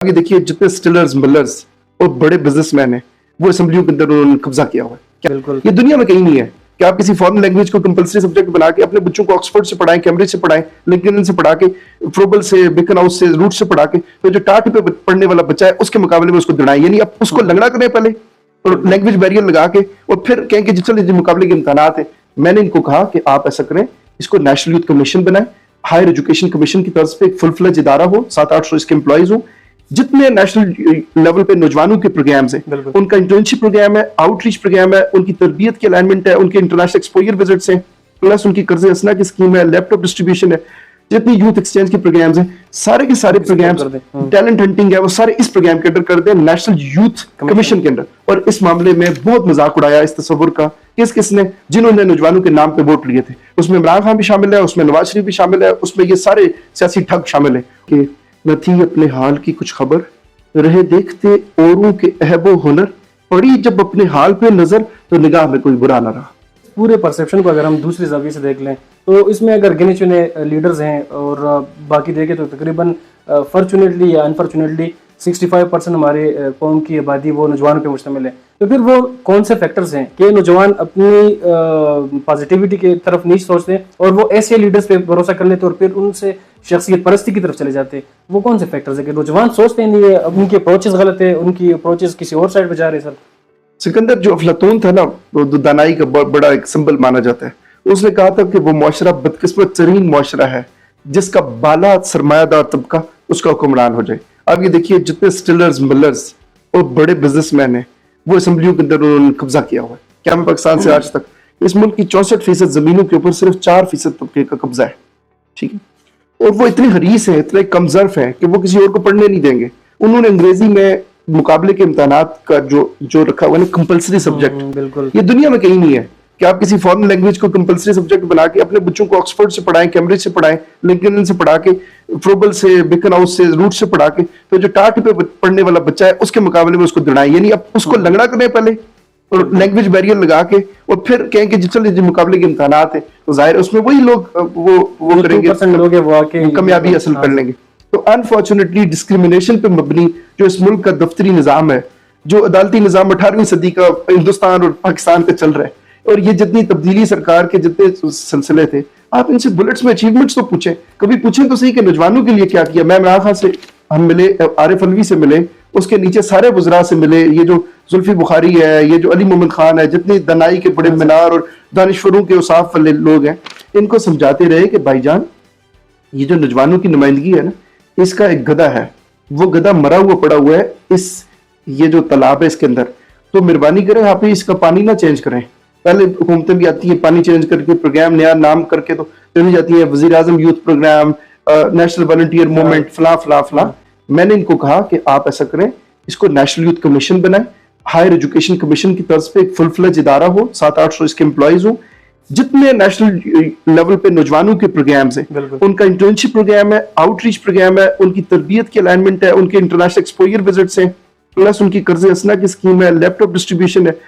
आगे देखिए जितने स्टिलर्स मिलर्स और बड़े बिजनेसमैन हैं वो असेंबलियों के अंदर उन्होंने कब्जा किया हुआ है। क्या बिल्कुल। ये दुनिया में कहीं नहीं है कि आप किसी फॉरेन लैंग्वेज को कंपलसरी सब्जेक्ट बना के अपने बच्चों को ऑक्सफोर्ड से पढ़ाएं, कैम्ब्रिज से पढ़ाएं, लिंकन से पढ़ा के, फ्रोबल से, बेकन हाउस से, रूट से पढ़ा के, तो जो टाट पे पढ़ने वाला बच्चा है उसके मुकाबले में उसको दिलाएं। यानी आप उसको लंगड़ा करें पहले और लैंग्वेज बैरियर लगा के और फिर कहें कि चलो ये मुकाबले के इम्तहानात हैं। मैंने इनको कहा कि आप ऐसा करें, इसको नेशनल यूथ कमीशन बनाएं, हायर एजुकेशन कमीशन की तरफ से एक फुल फ्लेज इदारा हो, 700-800 इसके एम्प्लॉइज हो। जितने नेशनल लेवल पे नौजवानों के प्रोग्राम्स हैं, उनका इंटर्नशिप प्रोग्राम है, आउटरीच प्रोग्राम है, उनकी तरबियत की अलाइनमेंट है, उनके इंटरनेशनल एक्सपोजर विजिट्स हैं, प्लस उनकी कर्ज असना की स्कीम है, लैपटॉप डिस्ट्रीब्यूशन है, जितनी यूथ एक्सचेंज के प्रोग्राम्स हैं, सारे के सारे प्रोग्राम्स, टैलेंट हंटिंग है, वो सारे इस प्रोग्राम के अंडर कर दें, नेशनल यूथ कमीशन के अंडर। और इस मामले में बहुत मजाक उड़ाया इस तस्वुर का, किसने जिन्होंने नौजवानों के नाम पे वोट लिए थे, उसमें इमरान खान भी शामिल है, उसमें नवाज शरीफ भी शामिल है, उसमें ये सारे सियासी ठग शामिल है कि न थी अपने हाल की कुछ खबर, रहे देखते औरों के अहबो हुनर, पड़ी जब अपने हाल पे नजर तो निगाह में कोई बुरा ना रहा। पूरे परसेप्शन को अगर हम दूसरी जगह से देख लें तो इसमें अगर गिने चुने लीडर्स हैं और बाकी देखें तो तकरीबन फॉर्चुनेटली या अनफॉर्चुनेटली 65% हमारे कौम की आबादी वो नौजवानों पे मुश्तमिल है। तो फिर वो कौन से फैक्टर्स हैं कि नौजवान अपनी पॉजिटिविटी की तरफ नहीं सोचते और वो ऐसे लीडर्स पे भरोसा कर लेते और फिर उनसे शख्सियत परस्ती की तरफ चले जाते? वो कौन से फैक्टर्स है कि नौजवान सोचते नहीं है, अब उनकी अप्रोचेस गलत है, उनकी अप्रोचेस किसी और साइड पे जा रहे हैं? सर सिकंदर जो अफलातून था ना, वो दानाई का बड़ा एक सिंबल माना जाता है। उसने कहा था कि वो मुआशरा बदकिस्मत तरीन मुआशरा है जिसका बाला सरमायादार तबका उसका हुक्मरान हो जाए। अब ये देखिए जितने स्टिलर्स मिलर्स और बड़े बिजनेसमैन हैं वो असेंबलियों के अंदर उन्होंने कब्जा किया हुआ है। क्या पाकिस्तान से आज तक इस मुल्क की 64% जमीनों के ऊपर सिर्फ 4% तबके का कब्जा है, ठीक है। और वो इतने हरीस हैं, इतने कमजर्फ हैं कि वो किसी और को पढ़ने नहीं देंगे। उन्होंने अंग्रेजी में मुकाबले के इम्तहानात का जो रखा हुआ है कंपलसरी सब्जेक्ट, बिल्कुल ये दुनिया में कहीं नहीं है कि आप किसी फॉरेन लैंग्वेज को कंपलसरी सब्जेक्ट बना के अपने बच्चों को ऑक्सफोर्ड से पढ़ाएं, कैम्ब्रिज से पढ़ाएं, लिंकन से पढ़ा के, फ्रोबल से, बेकन हाउस से, रूट से पढ़ा के, तो जो टाट पे पढ़ने वाला बच्चा है उसके मुकाबले में उसको दिलाएं। यानी आप उसको लंगड़ा करें पहले और लैंग्वेज बैरियर लगा के और फिर कहें कि चलो ये मुकाबले के इम्तहानात हैं, तो जाहिर है उसमें वही लोग वो करेंगे, कामयाबी हासिल कर लेंगे। तो अनफॉर्चुनेटली डिस्क्रिमिनेशन पे मबनी जो इस मुल्क का दफ्तरी निजाम है, जो अदालती निजाम 18वीं सदी का हिंदुस्तान और पाकिस्तान पे चल रहा है, और ये जितनी तब्दीली सरकार के जितने सिलसिले थे, आप इनसे बुलेट्स में अचीवमेंट्स तो पूछें, कभी पूछें तो सही कि नौजवानों के लिए क्या किया। मैं इमरान खान से हम मिले, आरिफ अलवी से मिले, उसके नीचे सारे वज़रा से मिले, ये जो जुल्फी बुखारी है, ये जो अली मोहम्मद खान है, जितने दनाई के बड़े मीनार और दानिशवरों के उसाफ वाले लोग हैं, इनको समझाते रहे कि भाईजान ये जो नौजवानों की नुमाइंदगी है ना, इसका एक गधा है, वो गधा मरा हुआ पड़ा हुआ है इस ये जो तालाब है इसके अंदर, तो मेहरबानी करें आप ही इसका पानी ना चेंज करें। पहले हुकूमतें भी आती है पानी चेंज करके प्रोग्राम नया नाम करके तो चली जाती है, वजीर आजम youth program, national volunteer movement, फला फला फला। मैंने इनको कहा कि आप ऐसा करें, इसको नेशनल यूथ कमीशन बनाएं, हायर एजुकेशन कमीशन की तरफ से एक फुल फ्लेज इदारा हो, 700-800 इसके एम्प्लॉइज हो। जितने नेशनल लेवल पे नौजवानों के प्रोग्राम्स हैं, उनका इंटर्नशिप प्रोग्राम है, आउटरीच प्रोग्राम है, उनकी तरबियत की अलाइनमेंट है, उनके इंटरनेशनल एक्सपोजर विजिट्स हैं, प्लस उनकी कर्ज असना की स्कीम है, लैपटॉप डिस्ट्रीब्यूशन है,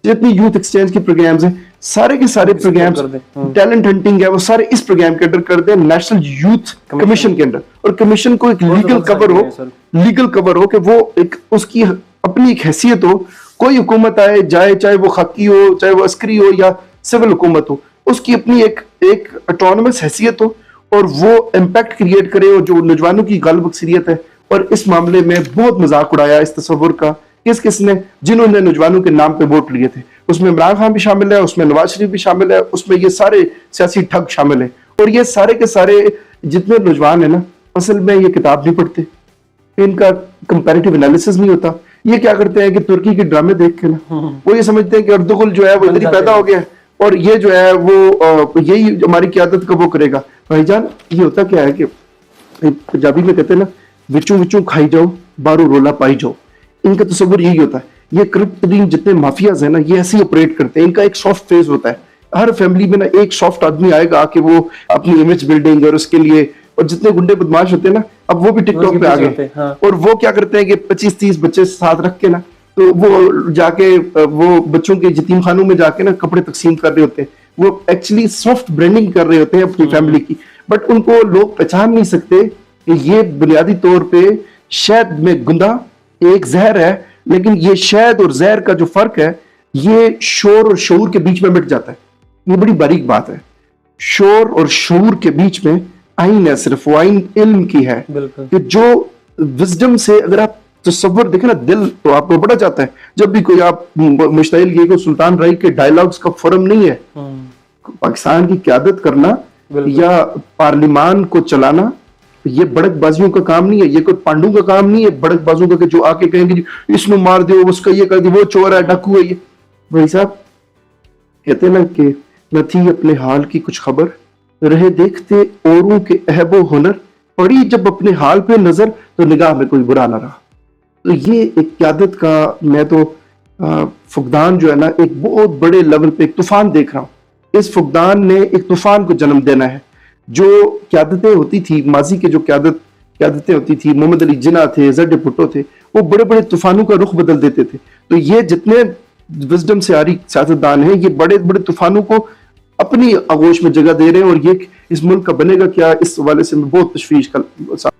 जितनी यूथ एक्सचेंज के प्रोग्राम्स हैं, सारे के सारे प्रोग्राम्स, टैलेंट हंटिंग है, वो सारे इस प्रोग्राम के अंडर कर दें, नेशनल यूथ कमीशन के अंडर। और कमीशन को एक लीगल कवर हो कि वो एक उसकी अपनी एक हैसियत हो, कोई हुकूमत आए जाए, चाहे वो खाकी हो, चाहे वो अस्करी हो या सिविल हुकूमत हो, उसकी अपनी एक ऑटोनमस हैसियत हो और वो इम्पैक्ट क्रिएट करे, और जो नौजवानों की गालिब अक्सरियत है। और इस मामले में बहुत मजाक उड़ाया इस तस्वुर का, किसने जिन्होंने नौजवानों के नाम पे वोट लिए थे, उसमें इमरान खान भी शामिल है, उसमें नवाज शरीफ भी शामिल है, उसमें ये सारे सियासी ठग शामिल है। और ये सारे के सारे जितने नौजवान है ना, असल में ये किताब नहीं पढ़ते, इनका कंपैरेटिव एनालिसिस नहीं होता। ये क्या करते हैं कि तुर्की के ड्रामे देख के ना वो ये समझते हैं कि अर्दुगुल जो है वो इधर ही पैदा हो गया है और ये जो है वो यही हमारी क्यादत का वो करेगा। भाईजान ये होता क्या है कि पंजाबी में कहते हैं ना, विचू विचू खाई जाओ बारू रोला पाई जाओ, इनका तस्वुर यही होता है। ये करप्ट तरीन जितने माफियाज है ना, ये ऐसे ही ऑपरेट करते हैं। इनका एक सॉफ्ट फेज होता है, हर फैमिली में ना एक सॉफ्ट आदमी आएगा कि वो अपनी इमेज बिल्डिंग और उसके लिए, और जितने गुंडे बदमाश होते हैं ना, अब वो भी टिकटॉक पे आ गए। और वो क्या करते हैं कि 25-30 बच्चे साथ रख के ना, तो वो जाके वो बच्चों के यतीम खानों में जाके ना कपड़े तकसीम कर रहे होते हैं। वो एक्चुअली सॉफ्ट ब्रांडिंग कर रहे होते हैं अपनी फैमिली की, बट उनको लोग पहचान नहीं सकते कि ये बुनियादी तौर पे शहद में गुंदा एक जहर है, लेकिन ये शहद और जहर का जो फर्क है ये शोर और शऊर के बीच में मिट जाता है। ये बड़ी बारीक बात है। शोर और शऊर के बीच में आइन है, सिर्फ वो आइन इल्म की है बिल्कुल। कि जो विजडम से अगर आप तसव्वुर देखें ना, दिल तो आपको बड़ा जाता है जब भी कोई आप मुश्ताइल ये को सुल्तान राय के डायलॉग्स का फॉर्म नहीं है। पाकिस्तान की क़यादत करना या पार्लिमान को चलाना ये बड़कबाजियों का काम नहीं है, ये कोई पांडु का काम नहीं है बड़कबाजों का कि जो आके कहेंगे जी इसमें मार दो, उसका ये कर दो, वो चोर है, डाकू है। ये भाई साहब कहते ना कि न थी अपने हाल की कुछ खबर, रहे देखते औरों के अहबो हुनर, पड़ी जब अपने हाल पे नजर तो निगाह में कोई बुरा ना रहा। तो ये एक क़यादत का मैं तो फुकदान जो है ना एक बहुत बड़े लेवल पे एक तूफान देख रहा हूँ। इस फुकदान ने एक तूफान को जन्म देना है। जो क़यादतें होती थी माजी के, जो क़यादतें होती थी, मोहम्मद अली जिन्ना थे, जड भुट्टो थे, वो बड़े बड़े तूफानों का रुख बदल देते थे। तो ये जितने विजडम से आ रही सियासतदान है ये बड़े बड़े तूफानों को अपनी आगोश में जगह दे रहे हैं, और ये इस मुल्क का बनेगा क्या, इस हवाले से मैं बहुत तशवीश का